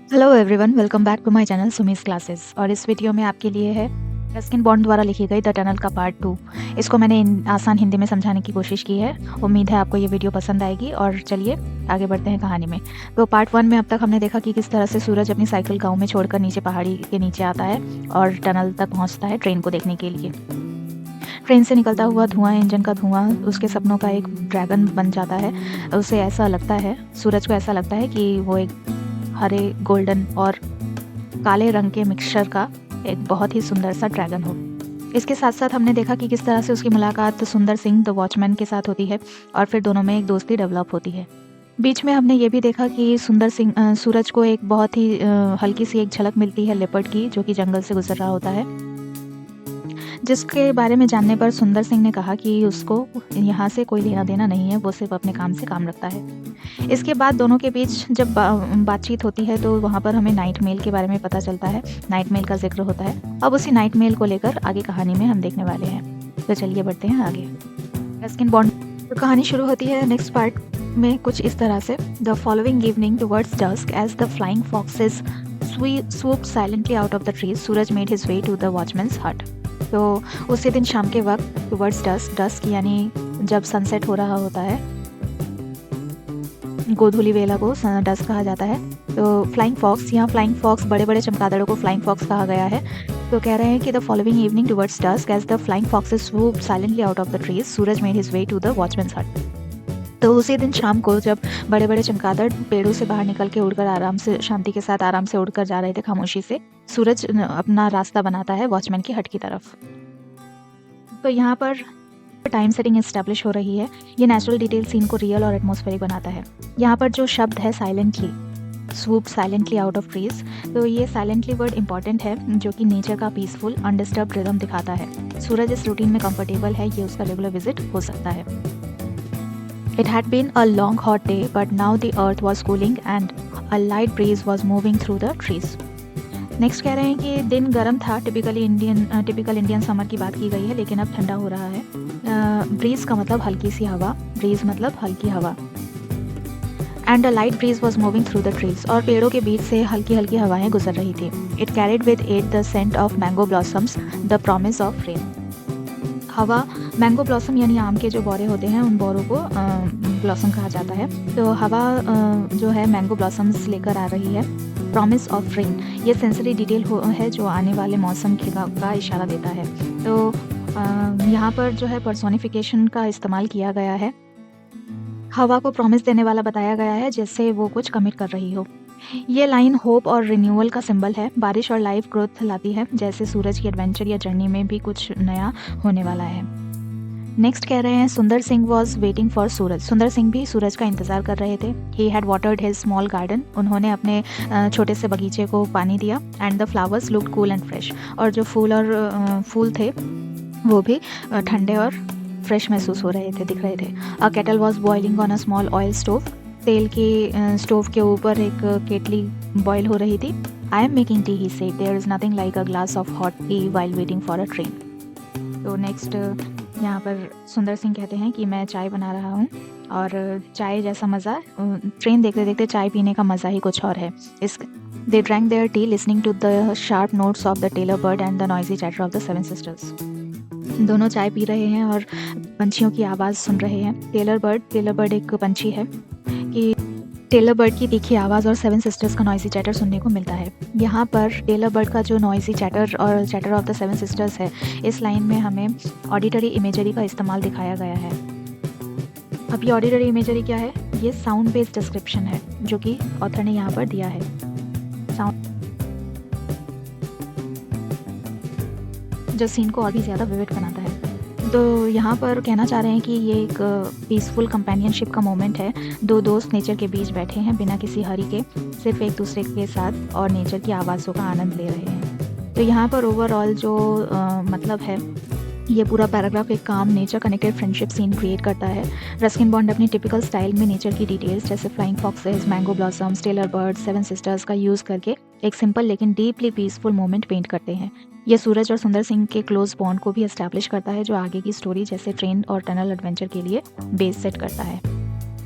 Hello everyone, welcome back to my channel Sumi's classes. और इस video में आपके लिए है रस्किन बॉन्ड द्वारा लिखी गई द टनल का पार्ट 2। इसको मैंने आसान हिंदी में समझाने की कोशिश की है। उम्मीद है आपको ये वीडियो पसंद आएगी। और चलिए आगे बढ़ते हैं कहानी में। तो पार्ट 1 में अब तक हमने देखा कि किस तरह से सूरज अपनी साइकिल गाँव में छोड़कर नीचे पहाड़ी के नीचे आता है और टनल तक पहुँचता है ट्रेन को देखने के लिए। ट्रेन से निकलता हुआ धुआं, इंजन का धुआं उसके सपनों का एक ड्रैगन बन जाता है। उसे ऐसा लगता है, सूरज को ऐसा लगता है कि वो एक हरे, गोल्डन और काले रंग के मिक्सचर का एक बहुत ही सुंदर सा ड्रैगन हो। इसके साथ साथ हमने देखा कि किस तरह से उसकी मुलाकात सुंदर सिंह द वॉचमैन के साथ होती है और फिर दोनों में एक दोस्ती डेवलप होती है। बीच में हमने ये भी देखा कि सूरज को एक बहुत ही हल्की सी एक झलक मिलती है लेपर्ड की, जो कि जंगल से गुजर रहा होता है, जिसके बारे में जानने पर सुंदर सिंह ने कहा कि उसको यहाँ से कोई लेना देना नहीं है, वो सिर्फ अपने काम से काम रखता है। इसके बाद दोनों के बीच जब बातचीत होती है तो वहाँ पर हमें नाइट मेल के बारे में पता चलता है। नाइट मेल का जिक्र होता है। अब उसी नाइट मेल को लेकर आगे कहानी में हम देखने वाले हैं। तो चलिए बढ़ते हैं आगे। रस्किन बॉन्ड तो कहानी शुरू होती है नेक्स्ट पार्ट में कुछ इस तरह से। The following evening towards dusk as the flying foxes swooped silently out of the trees, Suraj made his way to the watchman's hut। तो उसी दिन शाम के वक्त टुवर्ड्स डस्क यानी जब सनसेट हो रहा होता है, गोधूली वेला को डस्क कहा जाता है। तो फ्लाइंग फॉक्स, यहाँ फ्लाइंग फॉक्स बड़े बड़े चमगादड़ों को फ्लाइंग फॉक्स कहा गया है। तो कह रहे हैं कि the following evening towards dusk as the flying foxes swooped silently out of the trees, Suraj made his way to the watchman's hut। तो उसी दिन शाम को जब बड़े बड़े चमगादड़ पेड़ों से बाहर निकल के उड़कर आराम से, शांति के साथ आराम से उड़कर जा रहे थे खामोशी से, सूरज अपना रास्ता बनाता है वॉचमैन की हट की तरफ। तो यहाँ पर टाइम सेटिंग एस्टैब्लिश हो रही है। ये नेचुरल डिटेल सीन को रियल और एटमॉस्फेरिक बनाता है। यहाँ पर जो शब्द है silently, swoop silently out of trees, तो ये साइलेंटली वर्ड इंपॉर्टेंट है, जो कि नेचर का पीसफुल अनडिस्टर्ब्ड रिदम दिखाता है। सूरज इस रूटीन में कंफर्टेबल है, ये उसका रेगुलर विजिट हो सकता है। It had been a long hot day, but now the earth was cooling and a light breeze was moving through the trees। Next कह रहे हैं कि दिन गर्म था। टिपिकल इंडियन समर की बात की गई है, लेकिन अब ठंडा हो रहा है। ब्रीज का मतलब हल्की सी हवा, ब्रीज मतलब हल्की हवा। And a light breeze was moving through the trees, और पेड़ों के बीच से हल्की हल्की हवाएं गुजर रही थी। It carried with it the scent of mango blossoms, the promise of rain. हवा, मैंगो ब्लॉसम यानी आम के जो बोरे होते हैं, उन बोरों को ब्लॉसम कहा जाता है। तो हवा जो है मैंगो ब्लॉसम्स लेकर आ रही है। प्रॉमिस ऑफ रेन, ये सेंसरी डिटेल है जो आने वाले मौसम का इशारा देता है। तो यहाँ पर जो है पर्सोनिफिकेशन का इस्तेमाल किया गया है। हवा को प्रॉमिस देने वाला बताया गया है, जैसे वो कुछ कमिट कर रही हो। ये लाइन होप और रिन्यूअल का सिंबल है। बारिश और लाइफ ग्रोथ लाती है, जैसे सूरज की एडवेंचर या जर्नी में भी कुछ नया होने वाला है। नेक्स्ट कह रहे हैं सुंदर सिंह वॉज वेटिंग फॉर सूरज, सुंदर सिंह भी सूरज का इंतजार कर रहे थे। He had watered his small garden, उन्होंने अपने छोटे से बगीचे को पानी दिया। And the flowers looked cool and fresh, और जो फूल थे वो भी ठंडे और फ्रेश महसूस हो रहे थे, दिख रहे थे। A kettle was boiling on a small oil stove, तेल की स्टोव के ऊपर एक केटली बॉयल हो रही थी। I am making tea, he said, there is nothing like a glass of hot tea while waiting for a train. तो next यहाँ पर सुंदर सिंह कहते हैं कि मैं चाय बना रहा हूँ, और चाय जैसा मज़ा, ट्रेन देखते देखते चाय पीने का मज़ा ही कुछ और है। They drank their tea listening to the sharp notes of the tailor bird and the noisy chatter of the seven sisters. दोनों चाय पी रहे हैं और पंछियों की आवाज़ सुन रहे हैं। टेलर बर्ड एक पंछी है कि टेलर बर्ड की तीखी आवाज़ और सेवन सिस्टर्स का नॉइजी चैटर सुनने को मिलता है। यहाँ पर टेलर बर्ड का जो नॉइजी चैटर और chatter of the seven sisters है, इस लाइन में हमें ऑडिटरी इमेजरी का इस्तेमाल दिखाया गया है। अब ये ऑडिटरी इमेजरी क्या है? ये साउंड बेस्ड डिस्क्रिप्शन है, जो कि ऑथर ने यहाँ पर दिया है। साउंड जो सीन को और भी ज़्यादा विविड बनाता है। तो यहाँ पर कहना चाह रहे हैं कि ये एक पीसफुल कंपेनियनशिप का मोमेंट है। दो दोस्त नेचर के बीच बैठे हैं बिना किसी हरी के, सिर्फ एक दूसरे के साथ, और नेचर की आवाज़ों का आनंद ले रहे हैं। तो यहाँ पर ओवरऑल जो मतलब है, ये पूरा पैराग्राफ एक काम nature connected friendship scene create करता है। रस्किन बॉन्ड अपनी टिपिकल स्टाइल में नेचर की डिटेल्स जैसे flying foxes, mango blossoms, tailor birds, seven sisters का यूज़ करके एक सिंपल लेकिन डीपली पीसफुल मोमेंट पेंट करते हैं। ये सूरज और सुंदर सिंह के क्लोज बॉन्ड को भी एस्टैब्लिश करता है, जो आगे की स्टोरी जैसे ट्रेन और टनल एडवेंचर के लिए बेस सेट करता है।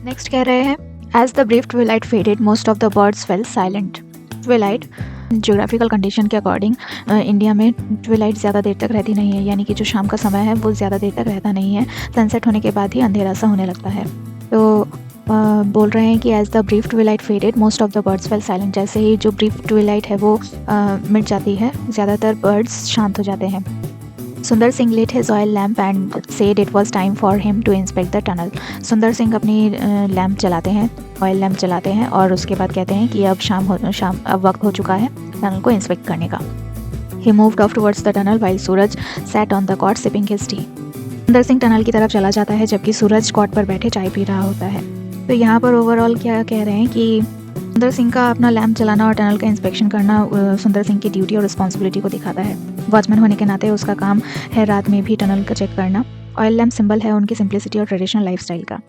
नेक्स्ट कह रहे हैं, as the brief twilight faded most of the birds fell silent. Twilight geographical condition के अकॉर्डिंग इंडिया में ट्विलाइट ज़्यादा देर तक रहती नहीं है, यानी कि जो शाम का समय है वो ज़्यादा देर तक रहता नहीं है। सनसेट होने के बाद ही अंधेरा सा होने लगता है। तो बोल रहे हैं कि as the brief twilight faded most of the birds fell silent. जैसे ही जो ब्रीफ ट्विलाइट है वो मिट जाती है, ज़्यादातर बर्ड्स शांत हो जाते हैं। सुंदर Singh lit his oil lamp and said it was time for him to inspect the tunnel. सुंदर सिंह अपनी लैंप जलाते हैं, ऑयल लैंप जलाते हैं और उसके बाद कहते हैं कि अब वक्त हो चुका है टनल को इंस्पेक्ट करने का। He moved off towards the tunnel while Suraj sat on the cot sipping his tea. सुंदर सिंह टनल की तरफ चला जाता है जबकि सूरज कॉट पर बैठे चाय पी रहा होता है। तो यहाँ पर ओवरऑल क्या कह रहे हैं कि सुंदर सिंह का अपना लैंप जलाना और टनल का इंस्पेक्शन करना सुंदर सिंह की ड्यूटी और रिस्पॉन्सिबिलिटी को दिखाता है। वॉचमैन होने के नाते उसका काम है रात में भी टनल का चेक करना। ऑयल लैंप सिंबल है उनकी सिंप्लिसिटी और ट्रेडिशनल लाइफस्टाइल का।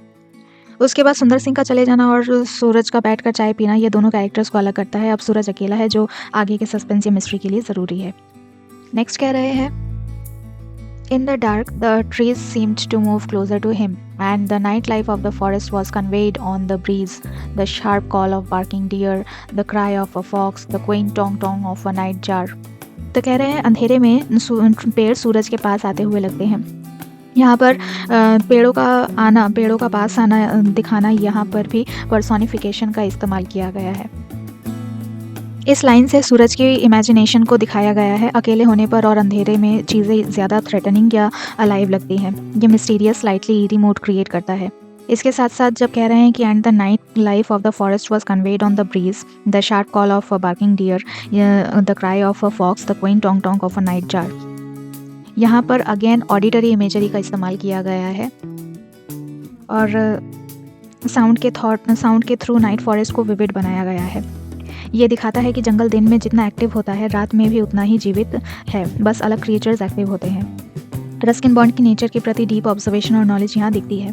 उसके बाद सुंदर सिंह का चले जाना और सूरज का बैठकर चाय पीना, ये दोनों कैरेक्टर्स को अलग करता है। अब सूरज अकेला है जो आगे के सस्पेंस या मिस्ट्री के लिए ज़रूरी है। नेक्स्ट कह रहे हैं, In the dark, the trees seemed to move closer to him, and the night life of the forest was conveyed on the breeze. The sharp call of barking deer, the cry of a fox, the quaint tong-tong of a nightjar. तो कह रहे हैं अंधेरे में पेड़ सूरज के पास आते हुए लगते हैं। यहाँ पर पेड़ों का पास आना दिखाना, यहाँ पर भी पर्सोनिफिकेशन का इस्तेमाल किया गया है। इस लाइन से सूरज की इमेजिनेशन को दिखाया गया है। अकेले होने पर और अंधेरे में चीज़ें ज़्यादा थ्रेटनिंग या अलाइव लगती हैं। ये mysterious slightly eerie mood create करता है। इसके साथ साथ जब कह रहे हैं कि and the night life of the forest was conveyed on the breeze, the sharp call of a barking deer, the cry of a fox, the quaint tonk tonk of a nightjar. यहाँ पर again auditory imagery का इस्तेमाल किया गया है और sound के through night forest को विविड बनाया गया है। ये दिखाता है कि जंगल दिन में जितना एक्टिव होता है रात में भी उतना ही जीवित है, बस अलग क्रिएचर्स एक्टिव होते हैं। रस्किन बॉन्ड की नेचर के प्रति डीप ऑब्जर्वेशन और नॉलेज यहाँ दिखती है।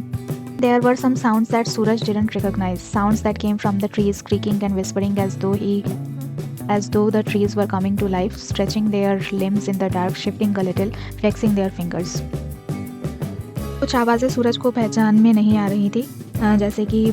There were some sounds that Suraj didn't recognize, sounds that came from the trees creaking and whispering as though the trees were coming to life, stretching their limbs in the dark, shifting a little, flexing their fingers. कुछ आवाज़ें सूरज को पहचान में नहीं आ रही थी, जैसे कि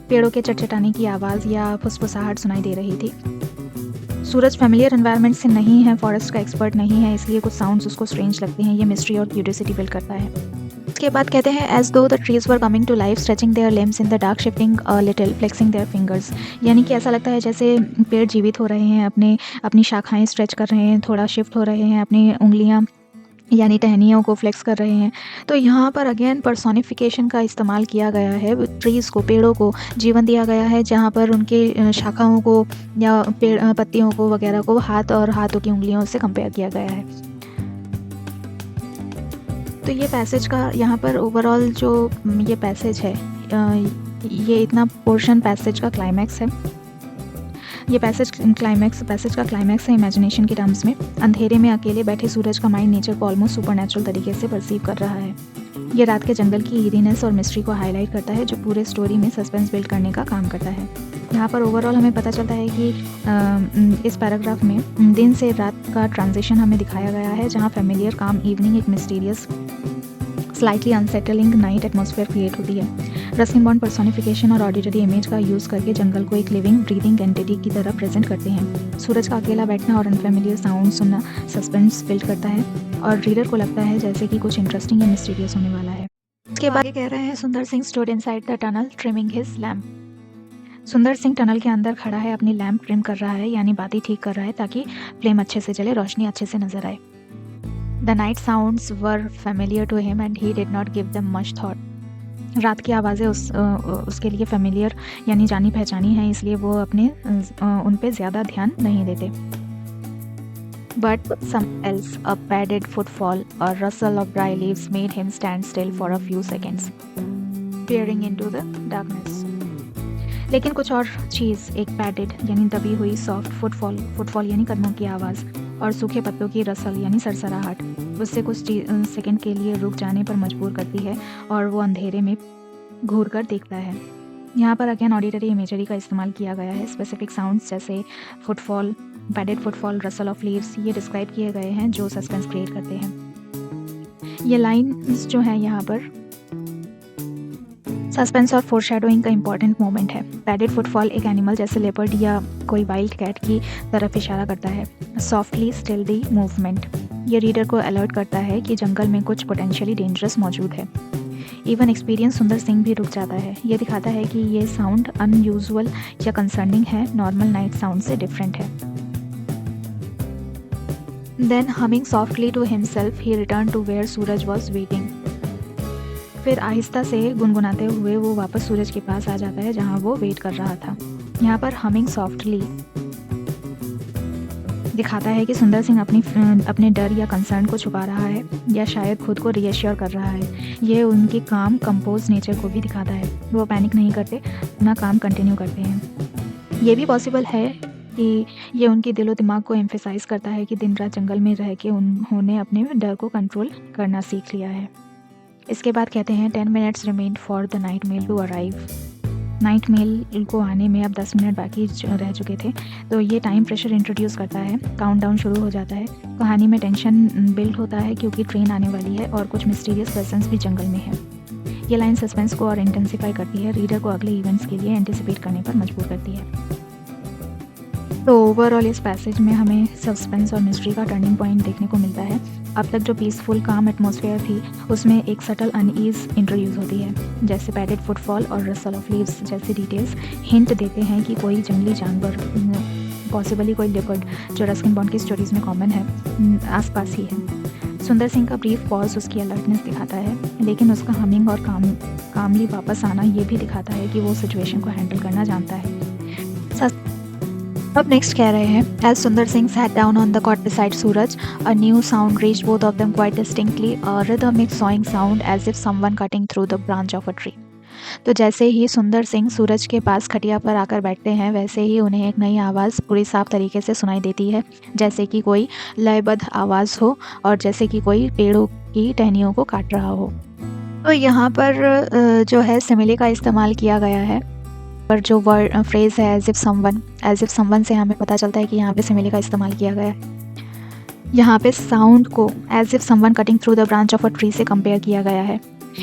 पेड़ों के चटचटाने की आवाज़ या फुसफुसाहट सुनाई दे रही थी। सूरज फेमिलियर एनवायरनमेंट से नहीं है, फॉरेस्ट का एक्सपर्ट नहीं है, इसलिए कुछ साउंड्स उसको स्ट्रेंज लगते हैं। ये मिस्ट्री और क्यूरियोसिटी बिल्ड करता है। उसके बाद कहते हैं as though the trees were coming to life, stretching their limbs in the dark, shifting a little, flexing their fingers. यानी कि ऐसा लगता है जैसे पेड़ जीवित हो रहे हैं, अपनी शाखाएँ स्ट्रेच कर रहे हैं, थोड़ा शिफ्ट हो रहे हैं, अपनी उंगलियाँ यानी टहनियों को फ्लेक्स कर रहे हैं। तो यहाँ पर अगेन पर्सोनिफिकेशन का इस्तेमाल किया गया है। ट्रीज़ को, पेड़ों को जीवन दिया गया है, जहाँ पर उनके शाखाओं को या पत्तियों को वगैरह को हाथों की उंगलियों से कंपेयर किया गया है। तो ये पैसेज का यहाँ पर ओवरऑल जो ये पैसेज है, ये इतना पोर्शन पैसेज का क्लाइमैक्स है। ये पैसेज का क्लाइमैक्स है इमेजिनेशन के टर्म्स में। अंधेरे में अकेले बैठे सूरज का माइंड नेचर को ऑलमोस्ट सुपरनैचुरल तरीके से परसीव कर रहा है। ये रात के जंगल की ईरीनेस और मिस्ट्री को हाईलाइट करता है, जो पूरे स्टोरी में सस्पेंस बिल्ड करने का काम करता है। यहाँ पर ओवरऑल हमें पता चलता है कि इस पैराग्राफ में दिन से रात का ट्रांजिशन हमें दिखाया गया है, जहाँ फेमिलियर काम इवनिंग एक mysterious slightly unsettling night atmosphere create होती है। रस्किन बॉन्ड पर्सोनिफिकेशन और ऑडिटरी इमेज का यूज़ करके जंगल को एक लिविंग ब्रीदिंग एंटिटी की तरह प्रेजेंट करते हैं। सूरज का अकेला बैठना और अनफेमिलियर साउंड सुनना सस्पेंस बिल्ड करता है और रीडर को लगता है जैसे कि कुछ इंटरेस्टिंग या मिस्टीरियस होने वाला है। उसके बाद कह रहे हैं सुंदर Singh stood inside the tunnel trimming his lamp. Sundar Singh tunnel के अंदर खड़ा है, अपनी लैम्प ट्रिम कर रहा है, यानी बाती ठीक कर रहा है ताकि फ्लेम अच्छे से जले, रोशनी अच्छे से नजर आए। The night sounds were familiar to him and he did not give them much thought. रात की आवाज़ें उसके लिए फेमिलियर यानी जानी पहचानी हैं, इसलिए वो उन पे ज़्यादा ध्यान नहीं देते। But some else, a padded footfall or rustle of dry leaves made him stand still for a few seconds, peering into the darkness. लेकिन कुछ और चीज़, एक पैडेड यानी दबी हुई सॉफ्ट फुटफॉल यानी कदमों की आवाज़ और सूखे पत्तों की रसल यानी सरसराहट उससे कुछ सेकंड के लिए रुक जाने पर मजबूर करती है और वो अंधेरे में घूर कर देखता है। यहाँ पर अगेन ऑडिटरी इमेजरी का इस्तेमाल किया गया है। स्पेसिफिक साउंड्स जैसे footfall, padded footfall, Russell of leaves ये डिस्क्राइब किए गए हैं जो सस्पेंस क्रिएट करते हैं। ये लाइन्स जो हैं यहाँ पर सस्पेंस और फोरशैडोइंग का इंपॉर्टेंट मोमेंट है। पैडेड फुटफॉल एक एनिमल जैसे लेपर्ड या कोई वाइल्ड कैट की तरफ इशारा करता है। सॉफ्टली स्टिल्दी मूवमेंट, ये रीडर को अलर्ट करता है कि जंगल में कुछ पोटेंशियली डेंजरस मौजूद है। इवन एक्सपीरियंस सुंदर सिंह भी रुक जाता है। ये दिखाता है कि ये साउंड अनयूजुअल या कंसर्निंग है, नॉर्मल नाइट साउंड से डिफरेंट है। Then humming softly to himself he return to where Suraj was waiting. फिर आहिस्ता से गुनगुनाते हुए वो वापस सूरज के पास आ जाता है जहाँ वो वेट कर रहा था। यहाँ पर हमिंग सॉफ्टली दिखाता है कि सुंदर सिंह अपने डर या कंसर्न को छुपा रहा है या शायद खुद को रीअश्योर कर रहा है। ये उनकी काम कंपोज नेचर को भी दिखाता है। वो पैनिक नहीं करते, अपना काम कंटिन्यू करते हैं। ये भी पॉसिबल है कि ये उनकी दिलो दिमाग को एम्फेसाइज करता है कि दिन रात जंगल में रह के उन्होंने अपने डर को कंट्रोल करना सीख लिया है। इसके बाद कहते हैं 10 minutes remained for the night mail to arrive. Night mail को आने में अब 10 मिनट बाकी रह चुके थे, तो ये टाइम प्रेशर इंट्रोड्यूस करता है। काउंटडाउन शुरू हो जाता है। कहानी में टेंशन बिल्ड होता है क्योंकि ट्रेन आने वाली है और कुछ मिस्टीरियस पर्सन्स भी जंगल में है। ये लाइन सस्पेंस को और इंटेंसिफाई करती है, रीडर को अगले इवेंट्स के लिए एंटिसिपेट करने पर मजबूर करती है। तो ओवरऑल इस पैसेज में हमें सस्पेंस और मिस्ट्री का टर्निंग पॉइंट देखने को मिलता है। अब तक जो पीसफुल काम एटमॉस्फेयर थी उसमें एक सटल अनईज इंट्रोड्यूस होती है, जैसे पैडेड फुटफॉल और रसल ऑफ लीव्स जैसी डिटेल्स हिंट देते हैं कि कोई जंगली जानवर, पॉसिबली कोई लिपर्ड, जो रस्किन बॉन्ड की स्टोरीज में कॉमन है, आसपास ही है। सुंदर सिंह का ब्रीफ पॉज उसकी अलर्टनेस दिखाता है, लेकिन उसका हमिंग और कामली वापस आना ये भी दिखाता है कि वो सिचुएशन को हैंडल करना जानता है। अब नेक्स्ट कह रहे हैं, as सुंदर Singh sat down on the cot beside Suraj, a new sound reached both of them quite distinctly, a rhythmic sawing sound as if someone cutting through the branch of a tree. तो जैसे ही सुंदर सिंह सूरज के पास खटिया पर आकर बैठते हैं, वैसे ही उन्हें एक नई आवाज़ पूरी साफ तरीके से सुनाई देती है, जैसे कि कोई लयबद्ध आवाज़ हो और जैसे कि कोई पेड़ों की टहनियों को काट रहा हो। तो यहाँ पर जो है सिमिले का इस्तेमाल किया गया है, पर जो वर्ड फ्रेज़ है एज इफ समवन से हमें पता चलता है कि यहाँ पे सिमिले का इस्तेमाल किया गया है। यहाँ पे साउंड को as if someone cutting through the branch of a tree से कंपेयर किया गया है।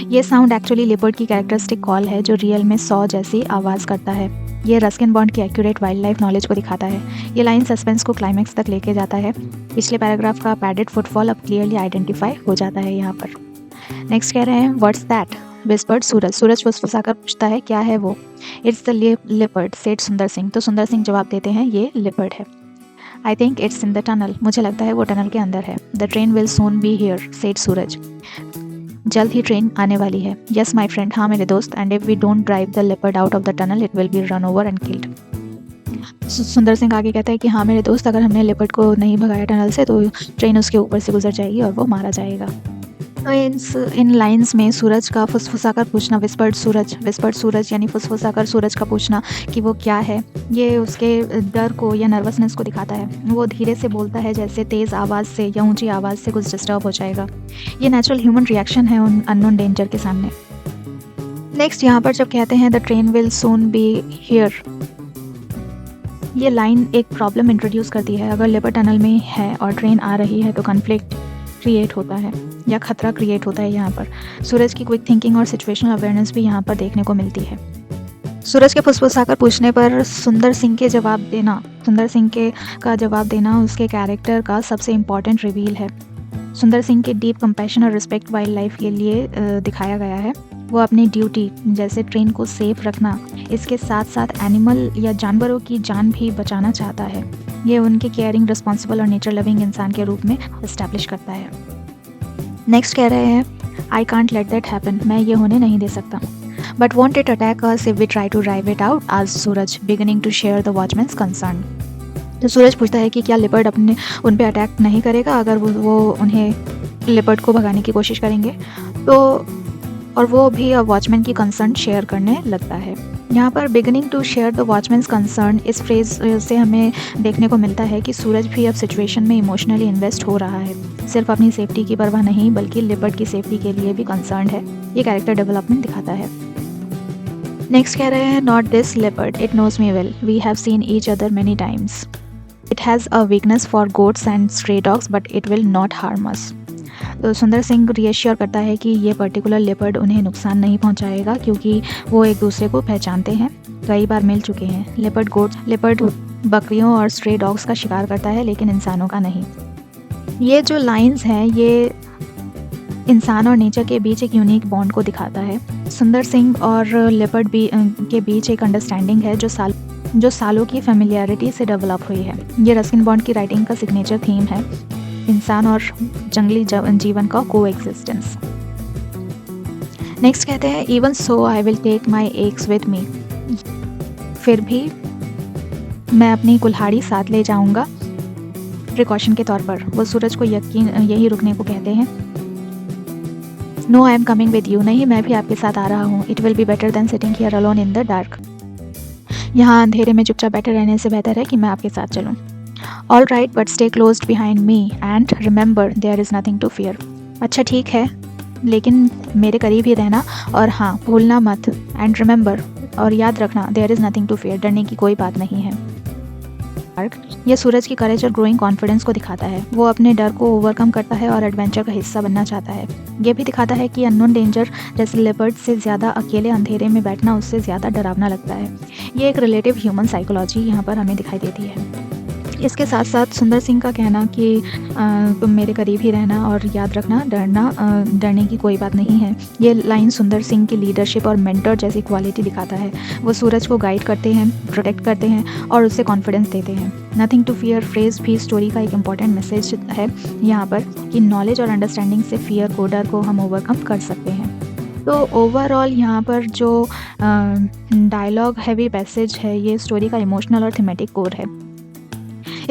ये साउंड एक्चुअली लिपर्ड की कैरेक्टरिस्टिक कॉल है जो रियल में सॉ जैसी आवाज़ करता है। ये रस्किन बॉन्ड की एक्यूरेट वाइल्ड लाइफ नॉलेज को दिखाता है। ये लाइन सस्पेंस को क्लाइमैक्स तक लेके जाता है। पिछले पैराग्राफ का पैडेड फुटफॉल अब क्लियरली आइडेंटिफाई हो जाता है यहाँ पर। नेक्स्ट कह रहे हैं, व्हाट्स दैट, विस्पर्ड सूरज। सूरज फुसफुसाकर पूछता है, क्या है वो? इट्स द लिपर्ड सेड सुंदर सिंह। तो सुंदर सिंह जवाब देते हैं, ये लिपर्ड है। I think it's in the tunnel, मुझे लगता है वो टनल के अंदर है। The train will soon be here said Suraj. जल्द ही ट्रेन आने वाली है। यस माई फ्रेंड, हाँ मेरे दोस्त। And if we don't drive the leopard out of the tunnel it will be run over and killed. Sundar Singh आगे कहता है कि हाँ मेरे दोस्त, अगर हमने लिपर्ड को नहीं भगाया टनल से तो ट्रेन उसके ऊपर से गुजर जाएगी और वो मारा जाएगा। तो इन लाइंस में सूरज का फुसफुसाकर पूछना, विस्पर्ड सूरज यानी फुसफुसाकर सूरज का पूछना कि वो क्या है, ये उसके डर को या नर्वसनेस को दिखाता है। वो धीरे से बोलता है जैसे तेज़ आवाज़ से या ऊंची आवाज़ से कुछ डिस्टर्ब हो जाएगा। ये नेचुरल ह्यूमन रिएक्शन है उन अननोन डेंजर के सामने। नेक्स्ट यहाँ पर जब कहते हैं the train will soon be here, ये लाइन एक प्रॉब्लम इंट्रोड्यूस करती है। अगर लिपर्ड टनल में है और ट्रेन आ रही है तो कन्फ्लिक्ट क्रिएट होता है या खतरा क्रिएट होता है। यहाँ पर सूरज की क्विक थिंकिंग और सिचुएशनल अवेयरनेस भी यहाँ पर देखने को मिलती है। सूरज के फुसफुसाकर पूछने पर सुंदर सिंह का जवाब देना उसके कैरेक्टर का सबसे इम्पॉर्टेंट रिवील है। सुंदर सिंह के डीप कंपैशन और रिस्पेक्ट वाइल्ड लाइफ के लिए दिखाया गया है। वो अपनी ड्यूटी जैसे ट्रेन को सेफ रखना, इसके साथ साथ एनिमल या जानवरों की जान भी बचाना चाहता है। ये उनके केयरिंग, रिस्पॉन्सिबल और नेचर लविंग इंसान के रूप में इस्टेब्लिश करता है। नेक्स्ट कह रहे हैं, I can't let that happen, मैं ये होने नहीं दे सकता। But won't it attack us if we try to drive it out, आज Suraj beginning to share the watchman's concern. तो सूरज पूछता है कि क्या लिपर्ड उन पे अटैक नहीं करेगा अगर वो उन्हें लिपर्ड को भगाने की कोशिश करेंगे। तो और वो भी अब वॉचमैन की कंसर्न शेयर करने लगता है। यहाँ पर beginning to share the watchman's concern, इस फ्रेज से हमें देखने को मिलता है कि सूरज भी अब सिचुएशन में इमोशनली इन्वेस्ट हो रहा है। सिर्फ अपनी सेफ्टी की परवाह नहीं बल्कि लिपर्ड की सेफ्टी के लिए भी कंसर्न है। ये कैरेक्टर डेवलपमेंट दिखाता है। नेक्स्ट कह रहे हैं, not this leopard, it knows me well, we have seen each other many times, it has a weakness for goats and stray dogs but it will not harm us. तो Sundar Singh reassure करता है कि ये particular leopard उन्हें नुकसान नहीं पहुंचाएगा क्योंकि वो एक दूसरे को पहचानते हैं, कई बार मिल चुके हैं। लेपर्ड बकरियों और स्ट्रे डॉग्स का शिकार करता है लेकिन इंसानों का नहीं। ये जो लाइंस हैं ये इंसान और नेचर के बीच एक यूनिक बॉन्ड को दिखाता है। सुंदर सिंह और लेपर्ड के बीच एक अंडरस्टैंडिंग है जो सालों की फेमिलियरिटी से डेवलप हुई है। ये रस्किन बॉन्ड की राइटिंग का सिग्नेचर थीम है, इंसान और जंगली जीवन का कोएग्जिस्टेंस। नेक्स्ट कहते हैं even so I will take my eggs with me. फिर भी मैं अपनी कुल्हाड़ी साथ ले जाऊंगा प्रिकॉशन के तौर पर। वो सूरज को यही रुकने को कहते हैं। No I am coming with you. नहीं, मैं भी आपके साथ आ रहा हूँ। It will be better than sitting here alone in the dark. यहाँ अंधेरे में चुपचाप बैठे रहने से बेहतर है कि मैं आपके साथ चलूँ। All right but stay closed behind me and remember there is nothing to fear. अच्छा ठीक है, लेकिन मेरे करीब ही रहना, और हाँ भूलना मत, एंड रिमेंबर और याद रखना, there is nothing to fear, डरने की कोई बात नहीं है। यह सूरज की करेज और ग्रोइंग कॉन्फिडेंस को दिखाता है। वो अपने डर को ओवरकम करता है और एडवेंचर का हिस्सा बनना चाहता है। ये भी दिखाता है कि अननोन डेंजर जैसे लेपर्ड से ज़्यादा अकेले अंधेरे में बैठना उससे ज़्यादा डरावना लगता है। ये एक रिलेटिव ह्यूमन साइकोलॉजी यहाँ पर हमें दिखाई देती है। इसके साथ साथ सुंदर सिंह का कहना कि तुम मेरे करीब ही रहना और याद रखना, डरने की कोई बात नहीं है, ये लाइन सुंदर सिंह की लीडरशिप और मेंटर जैसी क्वालिटी दिखाता है। वो सूरज को गाइड करते हैं, प्रोटेक्ट करते हैं और उससे कॉन्फिडेंस देते हैं। नथिंग टू फियर फ्रेज भी स्टोरी का एक इम्पॉर्टेंट मैसेज है यहाँ पर कि नॉलेज और अंडरस्टैंडिंग से डर को हम ओवरकम कर सकते हैं। तो ओवरऑल यहाँ पर जो डायलॉग हैवी पैसेज है ये स्टोरी का इमोशनल और थीमेटिक कोर है।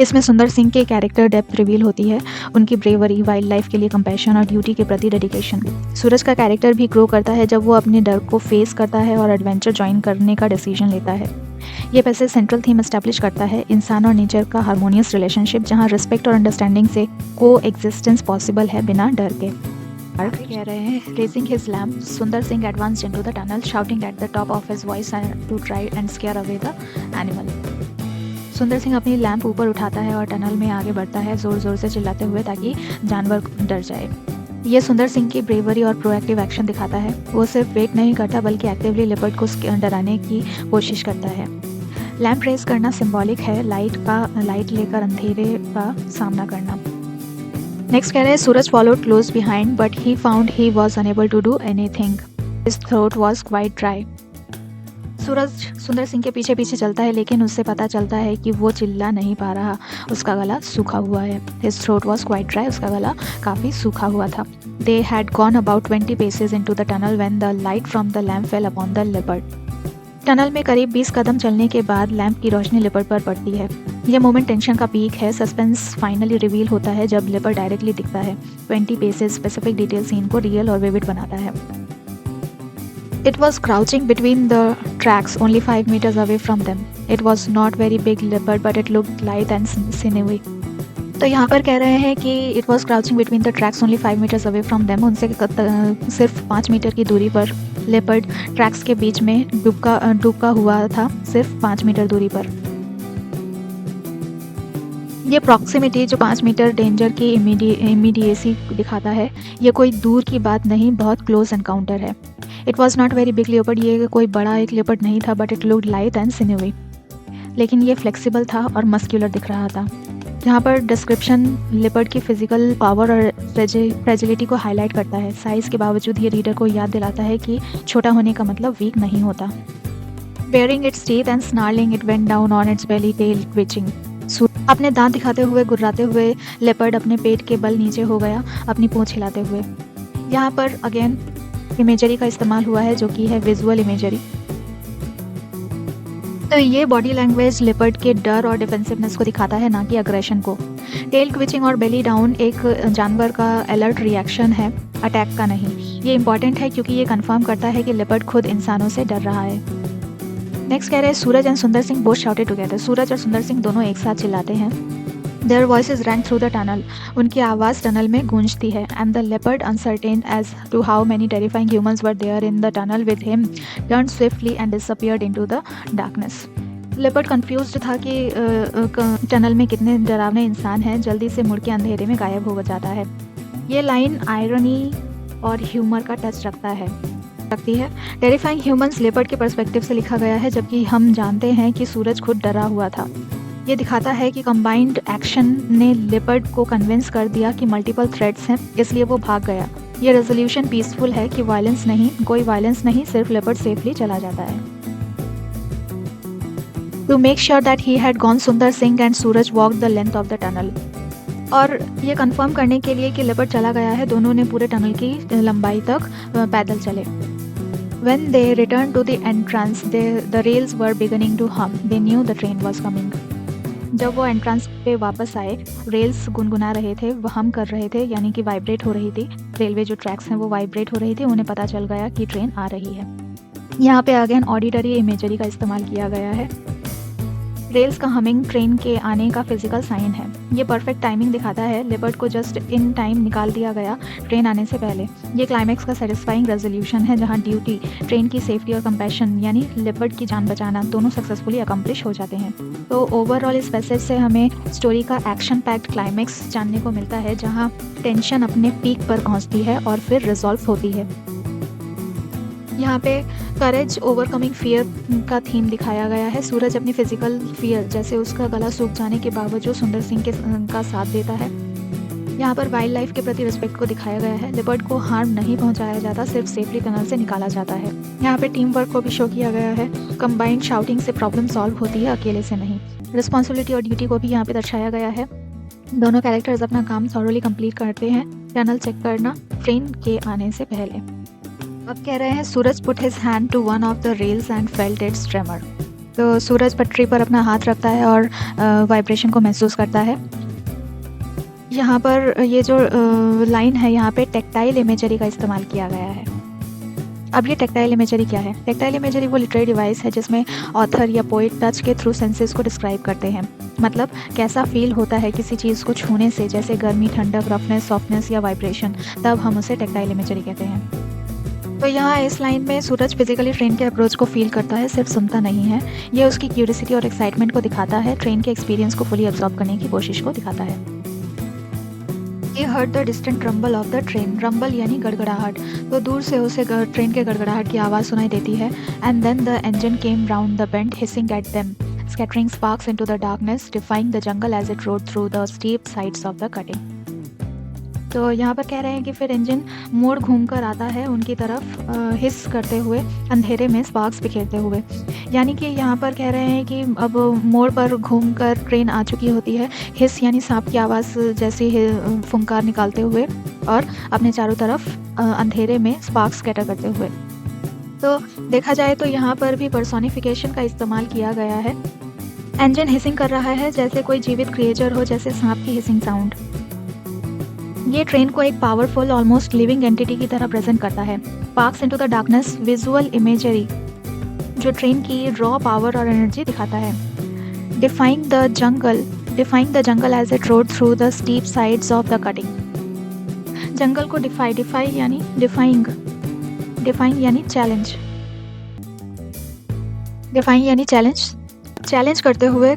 इसमें सुंदर सिंह के कैरेक्टर डेप्थ रिवील होती है, उनकी ब्रेवरी, वाइल्ड लाइफ के लिए कंपैशन और ड्यूटी के प्रति डेडिकेशन। सूरज का कैरेक्टर भी ग्रो करता है जब वो अपने डर को फेस करता है और एडवेंचर ज्वाइन करने का डिसीजन लेता है। ये पैसेज सेंट्रल थीम एस्टैब्लिश करता है, इंसान और नेचर का हार्मोनियस रिलेशनशिप जहाँ रिस्पेक्ट और अंडरस्टैंडिंग से को एग्जिस्टेंस पॉसिबल है बिना डर के। कह रहे हैं raising his lamp, Sundar Singh advanced into the tunnel shouting at the top of his voice to try and scare away the animal. Sundar Singh अपनी लैंप ऊपर उठाता है और टनल में आगे बढ़ता है ज़ोर ज़ोर से चिल्लाते हुए ताकि जानवर डर जाए। ये सुंदर सिंह की ब्रेवरी और प्रोएक्टिव एक्शन दिखाता है। वो सिर्फ वेट नहीं करता बल्कि एक्टिवली लेपर्ड को डराने की कोशिश करता है। लैंप रेस करना सिंबॉलिक है, लाइट लेकर अंधेरे का सामना करना। नेक्स्ट कह रहे हैं Suraj followed close behind but he found he was unable to do anything, his throat was quite dry. Suraj Sunder Singh के पीछे पीछे चलता है लेकिन उससे पता चलता है कि वो चिल्ला नहीं पा रहा, उसका गला सूखा हुआ है। His throat was quite dry, उसका गला काफ़ी सूखा हुआ था। They had gone about 20 paces into the tunnel when the light from the lamp fell upon the leopard। Tunnel में करीब 20 कदम चलने के बाद लैंप की रोशनी लेपर्ड पर पड़ती है। यह मोमेंट टेंशन का पीक है। सस्पेंस फाइनली रिवील होता है जब लेपर्ड डायरेक्टली दिखता है। 20 paces स्पेसिफिक डिटेल सीन को रियल और विविड बनाता है। It was crouching between the tracks only 5 meters away from them. It was not very big leopard but it looked lithe and sinewy. तो यहाँ पर कह रहे हैं कि it was crouching between the tracks only 5 meters away from them. उनसे सिर्फ 5 metre की दूरी पर लेपर्ड ट्रैक्स के बीच में डूबका हुआ था, सिर्फ 5 मीटर दूरी पर। ये प्रॉक्सिमिटी जो 5 मीटर डेंजर की इमीडिएसी दिखाता है, ये कोई दूर की बात नहीं, बहुत क्लोज एनकाउंटर है। It was not very big leopard, ये कोई बड़ा एक लेपर्ड नहीं था but it looked light and sinewy, लेकिन ये फ्लेक्सिबल था और मस्क्यूलर दिख रहा था। यहाँ पर डिस्क्रिप्शन लेपर्ड की फिजिकल पावर और फ्रेजिलिटी को हाईलाइट करता है। साइज़ के बावजूद ये रीडर को याद दिलाता है कि छोटा होने का मतलब वीक नहीं होता। Baring its teeth and snarling it went down on its belly tail twitching. अपने दांत दिखाते हुए गुर्राते हुए लेपर्ड अपने पेट के बल नीचे हो गया, अपनी पूंछ हिलाते हुए। यहाँ पर अगेन इमेजरी का इस्तेमाल हुआ है जो कि है विजुअल इमेजरी। तो ये बॉडी लैंग्वेज लेपर्ड के डर और डिफेंसिवनेस को दिखाता है, ना कि अग्रेशन को। टेल ट्विचिंग और बेली डाउन एक जानवर का अलर्ट रिएक्शन है, अटैक का नहीं। ये इंपॉर्टेंट है क्योंकि ये कंफर्म करता है कि लेपर्ड खुद इंसानों से डर रहा है। नेक्स्ट कह रहे हैं सूरज एंड सुंदर सिंह बोथ शाउटेड टुगेदर। सूरज और सुंदर सिंह दोनों एक साथ चिल्लाते हैं। Their voices rang through the tunnel. उनकी आवाज़ टनल में गूंजती है। And the leopard, uncertain as to how many terrifying humans were there in the tunnel with him, turned swiftly and disappeared into the darkness. Leopard confused था कि tunnel में कितने डरावने इंसान हैं, जल्दी से मुड़ के अंधेरे में गायब हो जाता है। ये लाइन आयरनी और ह्यूमर का टच रखती है। टेरिफाइंग ह्यूमंस लेपर्ड के पर्सपेक्टिव से लिखा गया है, जबकि हम जानते हैं कि सूरज खुद डरा हुआ था। ये दिखाता है कि कंबाइंड एक्शन ने लेपर्ड को कन्विंस कर दिया कि मल्टीपल थ्रेट्स हैं, इसलिए वो भाग गया। ये रेजोल्यूशन पीसफुल है कि कोई वायलेंस नहीं, सिर्फ लेपर्ड सेफली चला जाता है। To make sure that he had gone, Sunder Singh and Suraj walk the length of the tunnel. और ये कंफर्म करने के लिए कि लेपर्ड चला गया है, दोनों ने पूरे टनल की लंबाई तक पैदल चले। When they returned to the entrance, the rails were beginning to hum. They knew the train was coming. जब वो एंट्रेंस पे वापस आए, रेल्स गुनगुना रहे थे, वो हम कर रहे थे, यानी कि वाइब्रेट हो रही थी। रेलवे जो ट्रैक्स हैं वो वाइब्रेट हो रही थी, उन्हें पता चल गया कि ट्रेन आ रही है। यहाँ पे अगेन ऑडिटरी इमेजरी का इस्तेमाल किया गया है। रेल्स का हमिंग ट्रेन के आने का फिजिकल साइन है। ये परफेक्ट टाइमिंग दिखाता है, लेपर्ड को जस्ट इन टाइम निकाल दिया गया ट्रेन आने से पहले। ये क्लाइमैक्स का सेटिस्फाइंग रेजोल्यूशन है, जहाँ ड्यूटी, ट्रेन की सेफ्टी और कंपैशन यानी लेपर्ड की जान बचाना दोनों सक्सेसफुली अकम्प्लिश हो जाते हैं। तो ओवरऑल इस पैसेज से हमें स्टोरी का एक्शन पैक्ड क्लाइमैक्स जानने को मिलता है, जहाँ टेंशन अपने पीक पर पहुँचती है और फिर रिजॉल्व होती है। यहाँ पे करेज ओवरकमिंग फियर का थीम दिखाया गया है। सूरज अपनी फिजिकल फियर, जैसे उसका गला सूख जाने के बावजूद सुंदर सिंह का साथ देता है। यहाँ पर वाइल्ड लाइफ के प्रति रिस्पेक्ट को दिखाया गया है। लेपर्ड को हार्म नहीं पहुँचाया जाता, सिर्फ सेफली टनल से निकाला जाता है। यहाँ पे टीम वर्क को भी शो किया गया है। कंबाइंड शाउटिंग से प्रॉब्लम सॉल्व होती है, अकेले से नहीं। रिस्पॉन्सिबिलिटी और ड्यूटी को भी यहाँ पे दर्शाया गया है। दोनों कैरेक्टर्स अपना काम थॉरोली कंप्लीट करते हैं। टनल चेक करना ट्रेन के आने से पहले। अब कह रहे हैं Suraj put his hand to one of the rails and felt its tremor. तो सूरज पटरी पर अपना हाथ रखता है और वाइब्रेशन को महसूस करता है। यहाँ पर ये जो लाइन है, यहाँ पे टेक्टाइल इमेजरी का इस्तेमाल किया गया है। अब ये टेक्टाइल इमेजरी क्या है? टेक्टाइल इमेजरी वो लिटरेरी डिवाइस है जिसमें ऑथर या पोइट टच के थ्रू सेंसेस को डिस्क्राइब करते हैं। मतलब कैसा फील होता है किसी चीज़ को छूने से, जैसे गर्मी, ठंडक, रफनेस, सॉफ्टनेस या वाइब्रेशन, तब हम उसे टेक्टाइल इमेजरी कहते हैं। तो यहाँ इस लाइन में सूरज फिजिकली ट्रेन के अप्रोच को फील करता है, सिर्फ सुनता नहीं है। ये उसकी क्यूरियोसिटी और एक्साइटमेंट को दिखाता है, ट्रेन के एक्सपीरियंस को फुली एब्जॉर्ब करने की कोशिश को दिखाता है। ये heard the distant rumble of the train. Rumble यानी गड़गड़ाहट, तो दूर से उसे ट्रेन के गड़गड़ाहट की आवाज़ सुनाई देती है। And then the engine came round the bend hissing at them, scattering sparks into the darkness, defying the jungle as it rode through the steep sides of the cutting. तो यहाँ पर कह रहे हैं कि फिर इंजन मोड़ घूमकर आता है उनकी तरफ, हिस करते हुए, अंधेरे में स्पार्क्स बिखेरते हुए। यानी कि यहाँ पर कह रहे हैं कि अब मोड़ पर घूमकर ट्रेन आ चुकी होती है, हिस यानी सांप की आवाज़ जैसी फुंकार निकालते हुए और अपने चारों तरफ अंधेरे में स्पार्क्स स्कैटर करते हुए। तो देखा जाए तो यहाँ पर भी पर्सोनिफिकेशन का इस्तेमाल किया गया है। इंजन हिसिंग कर रहा है जैसे कोई जीवित क्रिएचर हो, जैसे सांप की हिसिंग साउंड। ये ट्रेन को एक पावरफुल ऑलमोस्ट लिविंग एंटिटी की तरह प्रेजेंट करता है। Parks into the darkness visual imagery जो ट्रेन की रॉ पावर और एनर्जी दिखाता है। Defying the jungle as it roared through the steep sides of the cutting. Jungle को डिफाई यानी डिफाइंग यानी चैलेंज करते हुए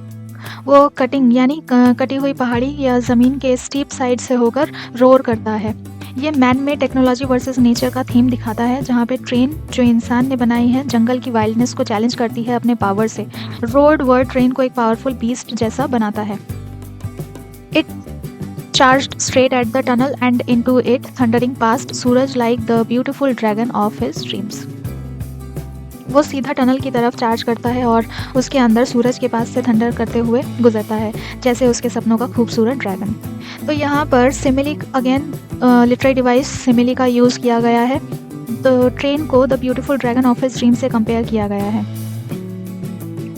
वो कटिंग यानी कटी हुई पहाड़ी या ज़मीन के स्टीप साइड से होकर रोर करता है। ये man made technology versus nature का थीम दिखाता है, जहाँ पे ट्रेन जो इंसान ने बनाई है जंगल की वाइल्डनेस को चैलेंज करती है अपने पावर से। रोड वर्ड ट्रेन को एक पावरफुल बीस्ट जैसा बनाता है। It charged straight at the tunnel and into it, thundering past Suraj like the beautiful dragon of his dreams. वो सीधा टनल की तरफ चार्ज करता है और उसके अंदर सूरज के पास से थंडर करते हुए गुजरता है, जैसे उसके सपनों का खूबसूरत ड्रैगन। तो यहाँ पर simile, again literary device simile का यूज़ किया गया है। तो ट्रेन को the beautiful dragon of his dream से कंपेयर किया गया है।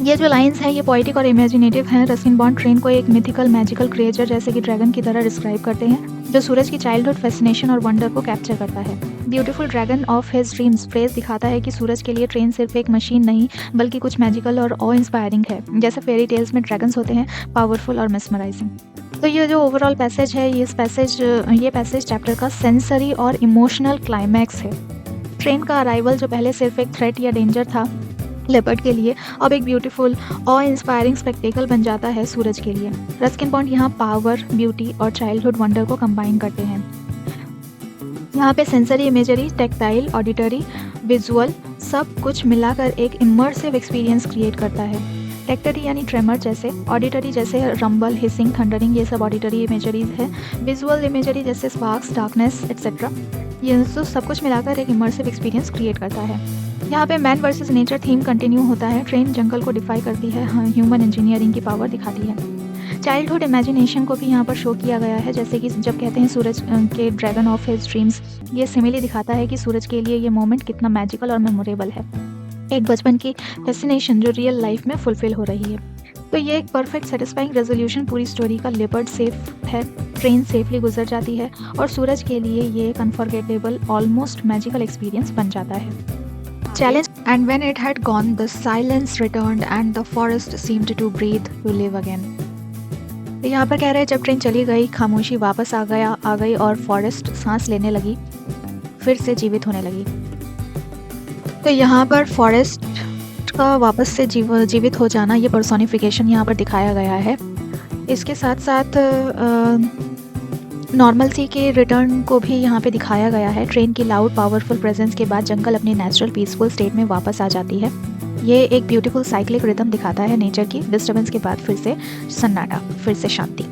ये जो लाइंस हैं ये पोइटिक और इमेजिनेटिव हैं। रस्किन बॉन्ड ट्रेन को एक मिथिकल मैजिकल क्रिएचर जैसे कि ड्रैगन की तरह डिस्क्राइब करते हैं, जो सूरज की चाइल्डहुड फैसिनेशन और वंडर को कैप्चर करता है। Beautiful dragon of his dreams phrase दिखाता है कि सूरज के लिए ट्रेन सिर्फ एक मशीन नहीं बल्कि कुछ मैजिकल और ऑ इंस्पायरिंग है, जैसे फेरी टेल्स में ड्रैगन्स होते हैं, पावरफुल और मेस्मराइजिंग। तो ये जो ओवरऑल पैसेज है, ये पैसेज चैप्टर का सेंसरी और इमोशनल क्लाइमैक्स है। ट्रेन का अराइवल जो पहले सिर्फ एक थ्रेट या डेंजर था लेपर्ड के लिए, अब एक ब्यूटीफुल ऑ इंस्पायरिंग स्पेक्टेकल बन जाता है सूरज के लिए। रस्किन बॉन्ड यहाँ पावर, ब्यूटी और चाइल्डहुड वंडर को कंबाइन करते हैं। यहाँ पे sensory imagery, tactile, auditory, visual सब कुछ मिलाकर एक इमर्सिव एक्सपीरियंस क्रिएट करता है। टेक्टरी यानी ट्रेमर जैसे, ऑडिटरी जैसे रंबल, हिसिंग, थंडरिंग, ये सब ऑडिटरी इमेजरीज है। विजुअल इमेजरी जैसे स्पार्क्स, डार्कनेस एक्सेट्रा, ये सब कुछ मिलाकर एक इमर्सिव एक्सपीरियंस क्रिएट करता है। यहाँ पे man versus nature theme continue होता है। ट्रेन जंगल को डिफाई करती है, ह्यूमन इंजीनियरिंग की पावर दिखाती है। चाइल्डहुड इमेजिनेशन को भी यहाँ पर शो किया गया है, जैसे कि जब कहते हैं सूरज के ड्रैगन ऑफ हिज ड्रीम्स, ये सिमिली दिखाता है कि सूरज के लिए ये मोमेंट कितना मैजिकल और मेमोरेबल है। एक बचपन की फैसिनेशन जो रियल लाइफ में फुलफिल हो रही है। तो ये एक परफेक्ट सेटिस्फाइंग रेजोल्यूशन पूरी स्टोरी का। लेपर्ड सेफ है, ट्रेन सेफली गुजर जाती है और सूरज के लिए ये एक अनफॉरगेटेबल ऑलमोस्ट मैजिकल एक्सपीरियंस बन जाता है। Challenge and when it had gone the silence returned and the forest seemed to breathe to live again. तो यहाँ पर कह रहे हैं जब ट्रेन चली गई, खामोशी वापस आ गई और फॉरेस्ट सांस लेने लगी, फिर से जीवित होने लगी। तो यहाँ पर फॉरेस्ट का वापस से जीवित हो जाना, ये पर्सोनिफिकेशन यहाँ पर दिखाया गया है। इसके साथ साथ नॉर्मलसी के रिटर्न को भी यहाँ पे दिखाया गया है। ट्रेन की लाउड पावरफुल प्रेजेंस के बाद जंगल अपनी नेचुरल पीसफुल स्टेट में वापस आ जाती है। ये एक ब्यूटीफुल साइक्लिक रिदम दिखाता है नेचर की। डिस्टर्बेंस के बाद फिर से सन्नाटा, फिर से शांति।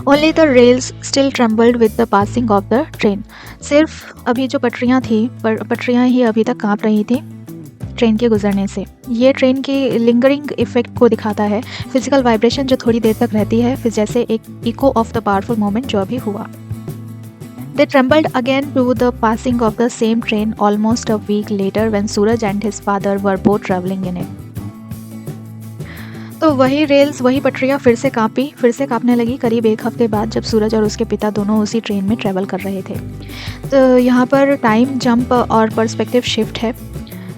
Only the rails still trembled with the passing of the train. सिर्फ अभी जो पटरियाँ थी, पटरियाँ ही अभी तक काँप रही थी ट्रेन के गुजरने से। ये ट्रेन की लिंगरिंग इफेक्ट को दिखाता है, फिजिकल वाइब्रेशन जो थोड़ी देर तक रहती है, फिर जैसे एक eco of the powerful moment जो अभी हुआ। They trembled again to the passing of the same train almost a week later when Suraj and his father were both traveling in it. तो वही रेल्स, वही पटरियाँ फिर से कांपने लगी करीब एक हफ्ते बाद, जब सूरज और उसके पिता दोनों उसी ट्रेन में ट्रैवल कर रहे थे। तो यहाँ पर टाइम जंप और पर्सपेक्टिव शिफ्ट है।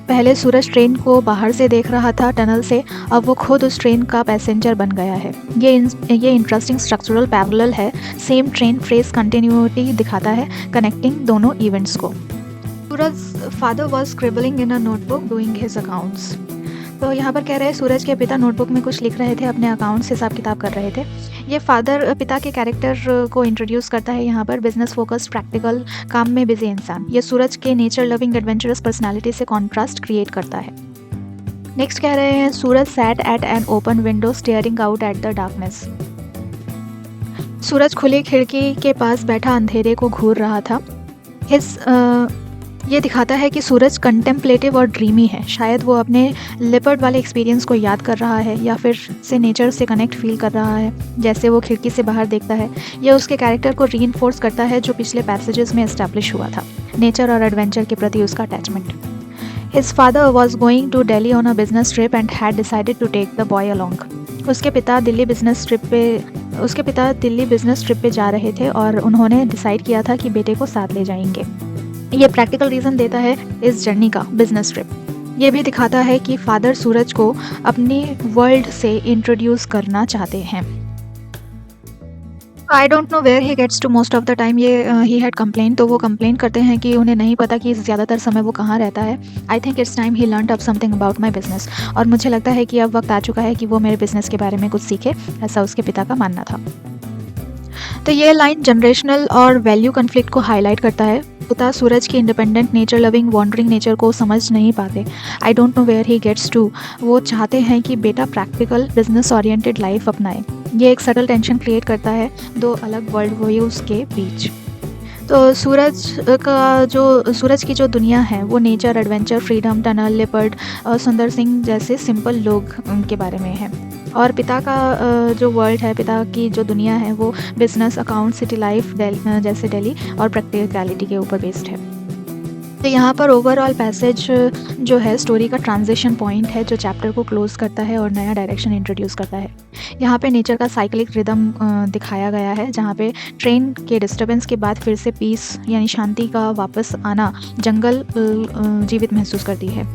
पहले सूरज ट्रेन को बाहर से देख रहा था टनल से, अब वो खुद उस ट्रेन का पैसेंजर बन गया है। ये इंटरेस्टिंग स्ट्रक्चरल पैरेलल है। सेम ट्रेन फ्रेज कंटिन्यूटी दिखाता है, कनेक्टिंग दोनों इवेंट्स को। Suraj father was scribbling in a notebook doing his accounts. तो यहाँ पर कह रहे हैं सूरज के पिता नोटबुक में कुछ लिख रहे थे, अपने अकाउंट्स हिसाब किताब कर रहे थे। ये फादर पिता के कैरेक्टर को इंट्रोड्यूस करता है यहाँ पर, बिजनेस फोकस्ड, प्रैक्टिकल, काम में बिजी इंसान। ये सूरज के नेचर लविंग एडवेंचरस पर्सनालिटी से कॉन्ट्रास्ट क्रिएट करता है। नेक्स्ट कह रहे हैं Suraj sat at an open window staring out at the darkness. Suraj खुली खिड़की के पास बैठा अंधेरे को घूर रहा था। ये दिखाता है कि सूरज कंटेम्पलेटिव और ड्रीमी है। शायद वो अपने लेपर्ड वाले एक्सपीरियंस को याद कर रहा है या फिर से नेचर से कनेक्ट फील कर रहा है, जैसे वो खिड़की से बाहर देखता है। यह उसके कैरेक्टर को रीइंफोर्स करता है जो पिछले पैसेजेस में एस्टैब्लिश हुआ था, नेचर और एडवेंचर के प्रति उसका attachment. His father was going to Delhi on a business trip and had decided to take the boy along. उसके पिता दिल्ली बिजनेस ट्रिप पे जा रहे थे और उन्होंने डिसाइड किया था कि बेटे को साथ ले जाएंगे। ये प्रैक्टिकल रीज़न देता है इस जर्नी का, बिजनेस ट्रिप। ये भी दिखाता है कि फादर सूरज को अपनी वर्ल्ड से इंट्रोड्यूस करना चाहते हैं। I don't know where he gets to most of the time. ये ही हैड कंप्लेन, तो वो कंप्लेन करते हैं कि उन्हें नहीं पता कि ज़्यादातर समय वो कहाँ रहता है। I think it's time he learned up something about my business. और मुझे लगता है कि अब वक्त आ चुका है कि वो मेरे बिजनेस के बारे में कुछ सीखे, ऐसा उसके पिता का मानना था। तो ये लाइन जनरेशनल और वैल्यू कन्फ्लिक्ट को हाईलाइट करता है। पिता सूरज की independent nature loving wandering nature को समझ नहीं पाते। I don't know where he gets to. वो चाहते हैं कि बेटा प्रैक्टिकल बिजनेस ओरिएंटेड लाइफ अपनाए। ये एक सटल टेंशन क्रिएट करता है दो अलग वर्ल्ड व्यूज़ के बीच। तो सूरज की जो दुनिया है वो nature, adventure, freedom, tunnel, leopard और सुंदर सिंह जैसे सिंपल लोग के बारे में है। और पिता का जो वर्ल्ड है, पिता की जो दुनिया है वो बिजनेस, अकाउंट, सिटी लाइफ जैसे दिल्ली और प्रैक्टिकलिटी के ऊपर बेस्ड है। तो यहाँ पर ओवरऑल पैसेज जो है स्टोरी का ट्रांजिशन पॉइंट है जो चैप्टर को क्लोज करता है और नया डायरेक्शन इंट्रोड्यूस करता है। यहाँ पे नेचर का साइक्लिक रिदम दिखाया गया है, जहाँ पे ट्रेन के डिस्टर्बेंस के बाद फिर से पीस यानी शांति का वापस आना जंगल जीवित महसूस करती है।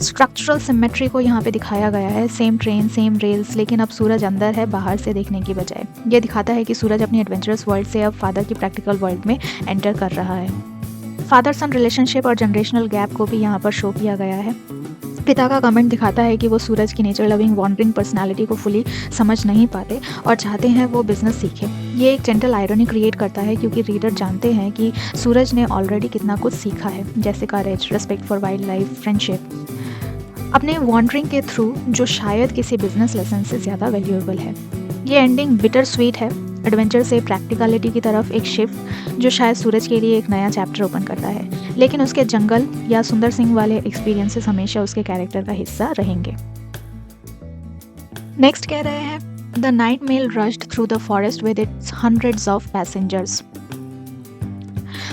स्ट्रक्चरल सिमेट्री को यहाँ पे दिखाया गया है, सेम ट्रेन सेम रेल्स, लेकिन अब सूरज अंदर है बाहर से देखने की बजाय। ये दिखाता है कि सूरज अपनी एडवेंचरस वर्ल्ड से अब फादर की प्रैक्टिकल वर्ल्ड में एंटर कर रहा है। फादर सन रिलेशनशिप और जनरेशनल गैप को भी यहाँ पर शो किया गया है। पिता का कमेंट दिखाता है कि वो सूरज की नेचर लविंग वॉन्डरिंग पर्सनालिटी को फुली समझ नहीं पाते और चाहते हैं वो बिजनेस सीखे। ये एक जेंटल आयरनी क्रिएट करता है क्योंकि रीडर जानते हैं कि सूरज ने ऑलरेडी कितना कुछ सीखा है, जैसे courage, respect for wild life, friendship, अपने वॉन्डरिंग के थ्रू, जो शायद किसी बिजनेस लेसन से ज़्यादा वैल्यूएबल है। ये एंडिंग बिटर स्वीट है, एडवेंचर से प्रैक्टिकलिटी की तरफ एक शिफ्ट जो शायद सूरज के लिए एक नया चैप्टर ओपन करता है, लेकिन उसके जंगल या सुंदर सिंह वाले एक्सपीरियंसेस हमेशा उसके कैरेक्टर का हिस्सा रहेंगे। नेक्स्ट कह रहे हैं, the night mail rushed through the forest with its hundreds of passengers.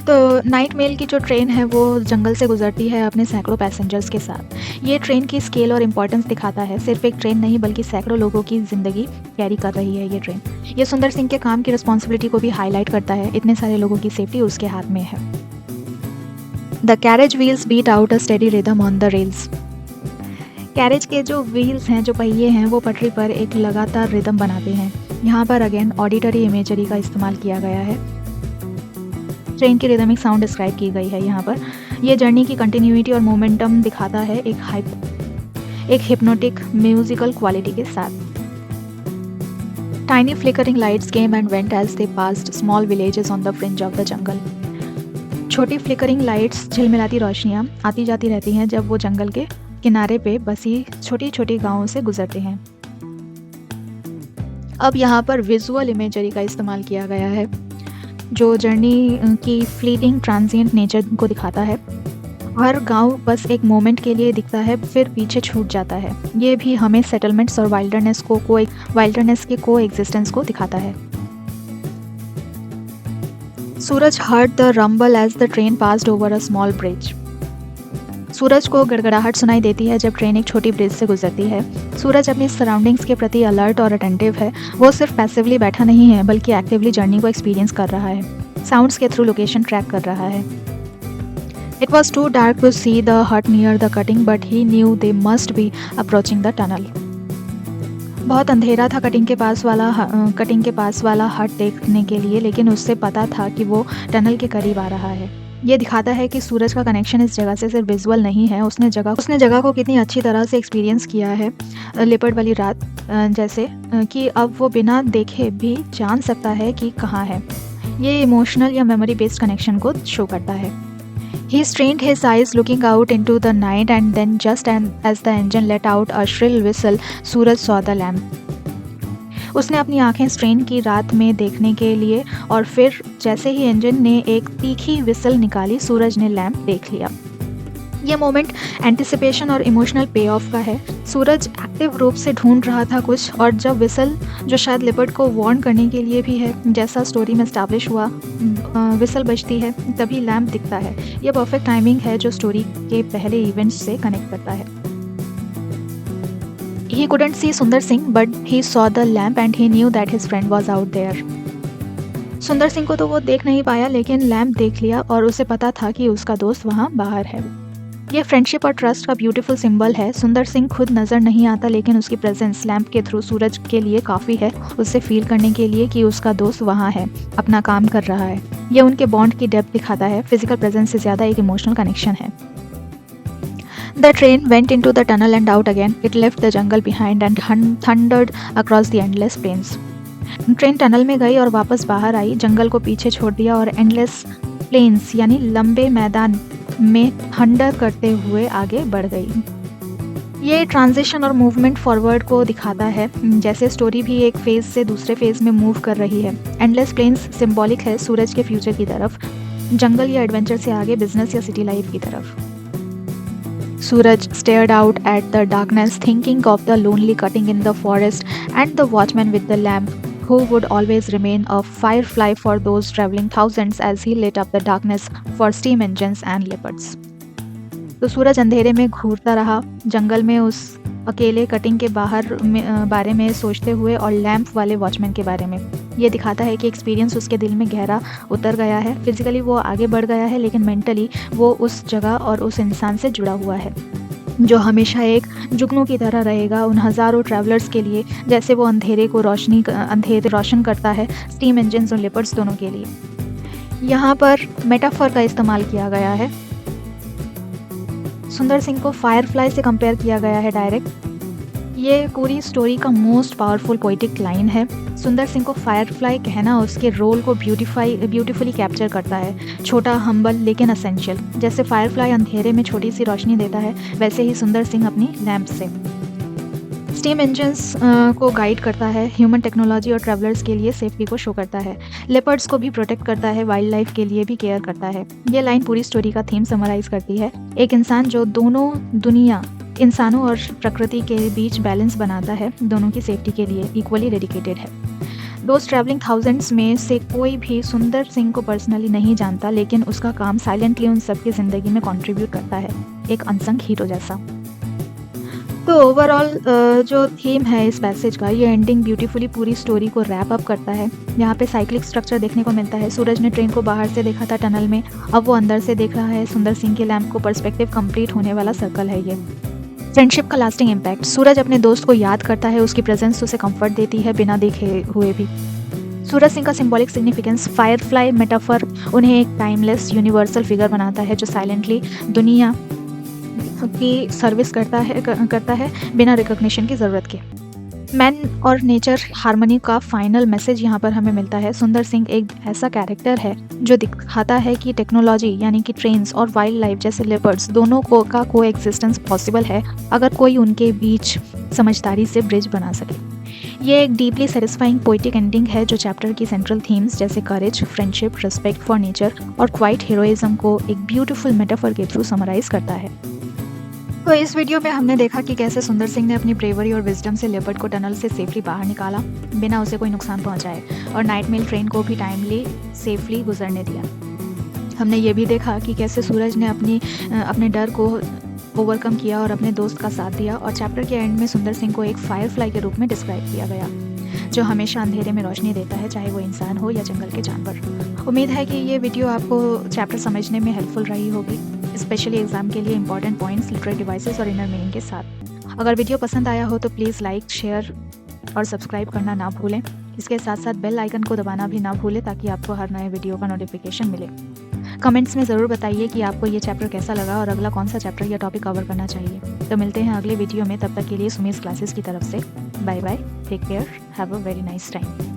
तो नाइट मेल की जो ट्रेन है वो जंगल से गुजरती है अपने सैकड़ों पैसेंजर्स के साथ। ये ट्रेन की स्केल और इम्पोर्टेंस दिखाता है, सिर्फ एक ट्रेन नहीं बल्कि सैकड़ों लोगों की ज़िंदगी कैरी कर रही है ये ट्रेन। ये सुंदर सिंह के काम की रिस्पॉन्सिबिलिटी को भी हाईलाइट करता है, इतने सारे लोगों की सेफ्टी उसके हाथ में है। The carriage wheels beat out a steady rhythm on the rails. Carriage के जो व्हील्स हैं, जो पहिए हैं, वो पटरी पर एक लगातार रिदम बनाते हैं। यहाँ पर अगेन ऑडिटरी इमेजरी का इस्तेमाल किया गया है। ट्रेन की रिदमिक साउंड डिस्क्राइब की गई है यहाँ पर। ये जर्नी की कंटिन्यूटी और मोमेंटम दिखाता है एक हिप्नोटिक म्यूजिकल क्वालिटी के साथ। Tiny flickering lights came and went as they passed small villages on the fringe of the jungle. छोटी फ्लिकरिंग लाइट्स, झिलमिलाती रोशनियाँ आती जाती रहती हैं जब वो जंगल के किनारे पे बसी छोटी छोटी गांवों से गुजरते हैं। अब यहाँ पर विजुअल इमेजरी का इस्तेमाल किया गया है जो जर्नी की फ्लीटिंग ट्रांजिएंट नेचर को दिखाता है। हर गांव बस एक मोमेंट के लिए दिखता है, फिर पीछे छूट जाता है। ये भी हमें सेटलमेंट्स और वाइल्डरनेस के को एग्जिस्टेंस को दिखाता है। Suraj heard the rumble as the train passed over a small bridge. Suraj को गड़गड़ाहट सुनाई देती है जब ट्रेन एक छोटी ब्रिज से गुजरती है। सूरज अपनी सराउंडिंग्स के प्रति अलर्ट और अटेंटिव है। वो सिर्फ पैसिवली बैठा नहीं है बल्कि एक्टिवली जर्नी को एक्सपीरियंस कर रहा है, साउंड्स के थ्रू लोकेशन ट्रैक कर रहा है। It was too dark to see the hut near the cutting but he knew they must be approaching the tunnel. बहुत अंधेरा था कटिंग के पास वाला हट देखने के लिए, लेकिन उससे पता था कि वो टनल के करीब आ रहा है। ये दिखाता है कि सूरज का कनेक्शन इस जगह से सिर्फ विजुअल नहीं है, उसने जगह को कितनी अच्छी तरह से एक्सपीरियंस किया है। लिपर्ड वाली रात जैसे कि अब वो बिना देखे भी जान सकता है कि कहाँ है। ये इमोशनल या मेमोरी बेस्ड कनेक्शन को शो करता है। He strained his eyes looking out into the night and then just as the engine let out a shrill whistle, Suraj saw the lamp. उसने अपनी आंखें स्ट्रेन की रात में देखने के लिए और फिर जैसे ही इंजन ने एक तीखी विसल निकाली, सूरज ने लैंप देख लिया। ये मोमेंट एंटिसिपेशन और इमोशनल पे ऑफ का है। सूरज एक्टिव रूप से ढूंढ रहा था कुछ, और जब विसल, जो शायद लिपर्ड को वार्न करने के लिए भी है, जैसा स्टोरी में एस्टैब्लिश हुआ, विसल बजती है तभी लैंप दिखता है। यह परफेक्ट टाइमिंग है जो स्टोरी के पहले इवेंट्स से कनेक्ट करता है। He couldn't see सुंदर Singh but he saw the lamp and he knew that his friend was out there. सुंदर सिंह को तो वो देख नहीं पाया, लेकिन लैंप देख लिया और उसे पता था कि उसका दोस्त वहाँ बाहर है। ये फ्रेंडशिप और ट्रस्ट का ब्यूटीफुल सिंबल है। सुंदर सिंह खुद नज़र नहीं आता, लेकिन उसकी प्रेजेंस लैंप के थ्रू सूरज के लिए काफ़ी है उससे फील करने के लिए कि उसका दोस्त वहाँ है, अपना काम कर रहा है। यह उनके बॉन्ड की डेप्थ दिखाता है, फिजिकल प्रेजेंस से ज़्यादा एक इमोशनल कनेक्शन है। The train went into the tunnel and out again. It left the jungle behind and thundered across the endless plains. Train tunnel में गई और वापस बाहर आई, जंगल को पीछे छोड़ दिया और एंडलेस प्लेन्स यानी लंबे मैदान में थंडर करते हुए आगे बढ़ गई। ये ट्रांजिशन और मूवमेंट फॉरवर्ड को दिखाता है, जैसे स्टोरी भी एक फेज से दूसरे फेज में मूव कर रही है। एंडलेस प्लेन्स सिंबॉलिक है सूरज के फ्यूचर की तरफ, जंगल या एडवेंचर से आगे बिजनेस या सिटी लाइफ की तरफ। Suraj stared out at the darkness, thinking of the lonely cutting in the forest and the watchman with the lamp, who would always remain a firefly for those traveling thousands as he lit up the darkness for steam engines and leopards. तो सूरज अंधेरे में घूरता रहा, जंगल में उस अकेले cutting के बारे में सोचते हुए और लैंप वाले वॉचमैन के बारे में। ये दिखाता है कि एक्सपीरियंस उसके दिल में गहरा उतर गया है। फिजिकली वो आगे बढ़ गया है, लेकिन मेंटली वो उस जगह और उस इंसान से जुड़ा हुआ है जो हमेशा एक जुगनू की तरह रहेगा उन हज़ारों ट्रैवलर्स के लिए, जैसे वो अंधेरे रोशन करता है स्टीम इंजन्स और लेपर्ड्स दोनों के लिए। यहाँ पर मेटाफर का इस्तेमाल किया गया है। सुंदर सिंह को फायरफ्लाई से कंपेयर किया गया है डायरेक्ट। ये पूरी स्टोरी का मोस्ट पावरफुल पोइटिक लाइन है। सुंदर सिंह को फायरफ्लाई कहना उसके रोल को ब्यूटीफुली कैप्चर करता है। छोटा, हम्बल लेकिन असेंशियल। जैसे फायरफ्लाई अंधेरे में छोटी सी रोशनी देता है, वैसे ही सुंदर सिंह अपनी लैंप से स्टीम इंजन्स को गाइड करता है, ह्यूमन टेक्नोलॉजी और ट्रैवलर्स के लिए सेफ्टी को शो करता है, लेपर्ड्स को भी प्रोटेक्ट करता है, वाइल्ड लाइफ के लिए भी केयर करता है। ये लाइन पूरी स्टोरी का थीम समराइज करती है। एक इंसान जो दोनों दुनिया, इंसानों और प्रकृति के बीच बैलेंस बनाता है, दोनों की सेफ्टी के लिए इक्वली डेडिकेटेड है। दोस्त ट्रैवलिंग थाउजेंड्स में से कोई भी सुंदर सिंह को पर्सनली नहीं जानता, लेकिन उसका काम साइलेंटली उन सबकी ज़िंदगी में कंट्रीब्यूट करता है, एक अनसंग हीरो जैसा। तो ओवरऑल जो थीम है इस पैसेज का, ये एंडिंग ब्यूटीफुली पूरी स्टोरी को रैप अप करता है। यहाँ पे साइक्लिक स्ट्रक्चर देखने को मिलता है। सूरज ने ट्रेन को बाहर से देखा था टनल में, अब वो अंदर से देख रहा है। सुंदर सिंह के लैंप को पर्सपेक्टिव कंप्लीट होने वाला सर्कल है ये। फ्रेंडशिप का लास्टिंग इम्पैक्ट। सूरज अपने दोस्त को याद करता है, उसकी प्रेजेंस उसे कंफर्ट देती है बिना देखे हुए भी। सूरज सिंह का सिंबॉलिक सिग्निफिकेंस, फायरफ्लाई मेटाफर उन्हें एक टाइमलेस यूनिवर्सल फिगर बनाता है जो साइलेंटली दुनिया की सर्विस करता है बिना रिकॉग्निशन की ज़रूरत के। मैन और नेचर हार्मनी का फाइनल मैसेज यहाँ पर हमें मिलता है। सुंदर सिंह एक ऐसा कैरेक्टर है जो दिखाता है कि टेक्नोलॉजी यानी कि ट्रेन्स और वाइल्ड लाइफ जैसे लेपर्ड्स दोनों का को एक्जिस्टेंस पॉसिबल है, अगर कोई उनके बीच समझदारी से ब्रिज बना सके। ये एक डीपली सेटिस्फाइंग पोइटिक एंडिंग है जो चैप्टर की सेंट्रल थीम्स जैसे करेज, फ्रेंडशिप, रिस्पेक्ट फॉर नेचर और क्वाइट हीरोइज्म को एक ब्यूटीफुल मेटाफर के थ्रू समराइज करता है। तो इस वीडियो में हमने देखा कि कैसे सुंदर सिंह ने अपनी ब्रेवरी और विजडम से लेपर्ड को टनल से सेफली बाहर निकाला बिना उसे कोई नुकसान पहुंचाए, और नाइट मेल ट्रेन को भी टाइमली सेफली गुजरने दिया। हमने ये भी देखा कि कैसे सूरज ने अपने डर को ओवरकम किया और अपने दोस्त का साथ दिया, और चैप्टर के एंड में सुंदर सिंह को एक फायरफ्लाई के रूप में डिस्क्राइब किया गया जो हमेशा अंधेरे में रोशनी देता है, चाहे वो इंसान हो या जंगल के जानवर। उम्मीद है कि ये वीडियो आपको चैप्टर समझने में हेल्पफुल रही होगी, स्पेशली एग्जाम के लिए इंपॉर्टेंट पॉइंट्स, लिटरेरी डिवाइसेस और इनर मीनिंग के साथ। अगर वीडियो पसंद आया हो तो प्लीज़ लाइक, शेयर और सब्सक्राइब करना ना भूलें। इसके साथ साथ बेल आइकन को दबाना भी ना भूलें ताकि आपको हर नए वीडियो का नोटिफिकेशन मिले। कमेंट्स में ज़रूर बताइए कि आपको ये चैप्टर कैसा लगा और अगला कौन सा चैप्टर या टॉपिक कवर करना चाहिए। तो मिलते हैं अगले वीडियो में, तब तक के लिए सुमीज क्लासेस की तरफ से bye bye, take care, have a very nice time.